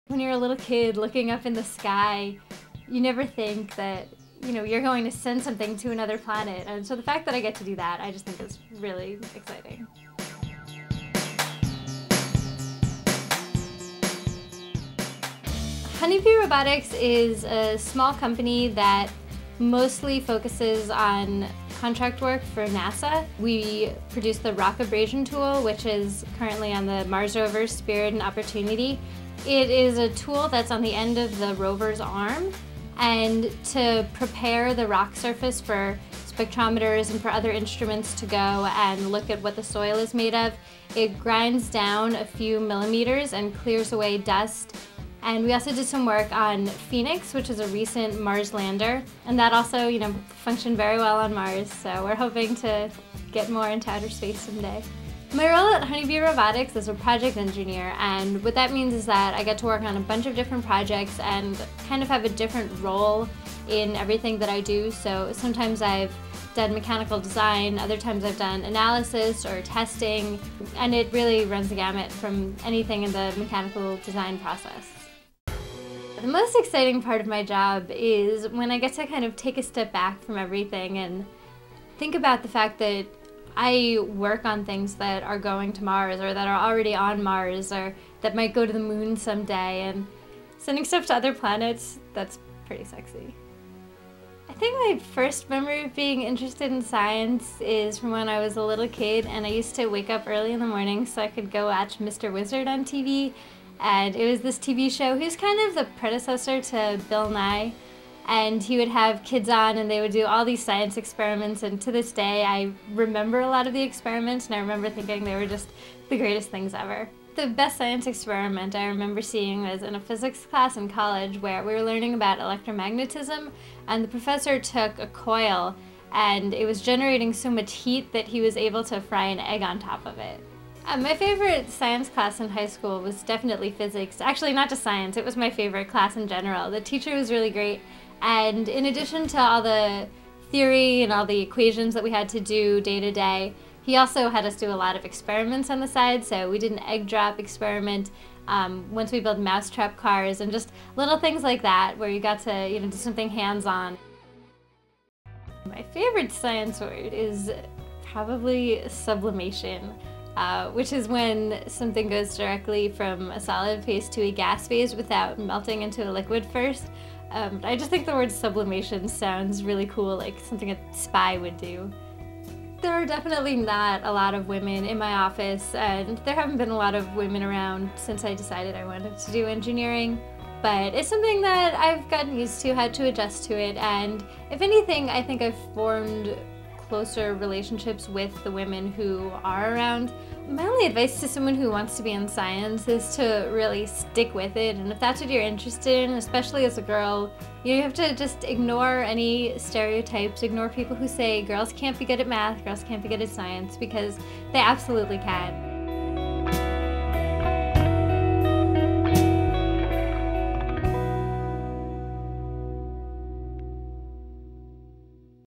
When you're a little kid looking up in the sky, you never think that, you're going to send something to another planet. And so the fact that I get to do that, I just think is really exciting. Honeybee Robotics is a small company that mostly focuses on contract work for NASA. We produce the rock abrasion tool, which is currently on the Mars rover Spirit and Opportunity. It is a tool that's on the end of the rover's arm, and to prepare the rock surface for spectrometers and for other instruments to go and look at what the soil is made of, it grinds down a few millimeters and clears away dust. And we also did some work on Phoenix, which is a recent Mars lander, and that also, functioned very well on Mars, so we're hoping to get more into outer space someday. My role at Honeybee Robotics is a project engineer, and what that means is that I get to work on a bunch of different projects and kind of have a different role in everything that I do. So sometimes I've done mechanical design, other times I've done analysis or testing, and it really runs the gamut from anything in the mechanical design process. The most exciting part of my job is when I get to kind of take a step back from everything and think about the fact that I work on things that are going to Mars or that are already on Mars or that might go to the moon someday, and sending stuff to other planets, that's pretty sexy. I think my first memory of being interested in science is from when I was a little kid and I used to wake up early in the morning so I could go watch Mr. Wizard on TV. And it was this TV show. He was kind of the predecessor to Bill Nye. And he would have kids on and they would do all these science experiments, and to this day I remember a lot of the experiments and I remember thinking they were just the greatest things ever. The best science experiment I remember seeing was in a physics class in college where we were learning about electromagnetism, and the professor took a coil and it was generating so much heat that he was able to fry an egg on top of it. My favorite science class in high school was definitely physics. Actually, not just science, it was my favorite class in general. The teacher was really great. And in addition to all the theory and all the equations that we had to do day to day, he also had us do a lot of experiments on the side. So we did an egg drop experiment once we built mousetrap cars, and just little things like that where you got to do something hands-on. My favorite science word is probably sublimation, which is when something goes directly from a solid phase to a gas phase without melting into a liquid first. I just think the word sublimation sounds really cool, like something a spy would do. There are definitely not a lot of women in my office, and there haven't been a lot of women around since I decided I wanted to do engineering, but it's something that I've gotten used to, had to adjust to it, and if anything, I think I've formed closer relationships with the women who are around. My only advice to someone who wants to be in science is to really stick with it, and if that's what you're interested in, especially as a girl, you have to just ignore any stereotypes, ignore people who say girls can't be good at math, girls can't be good at science, because they absolutely can.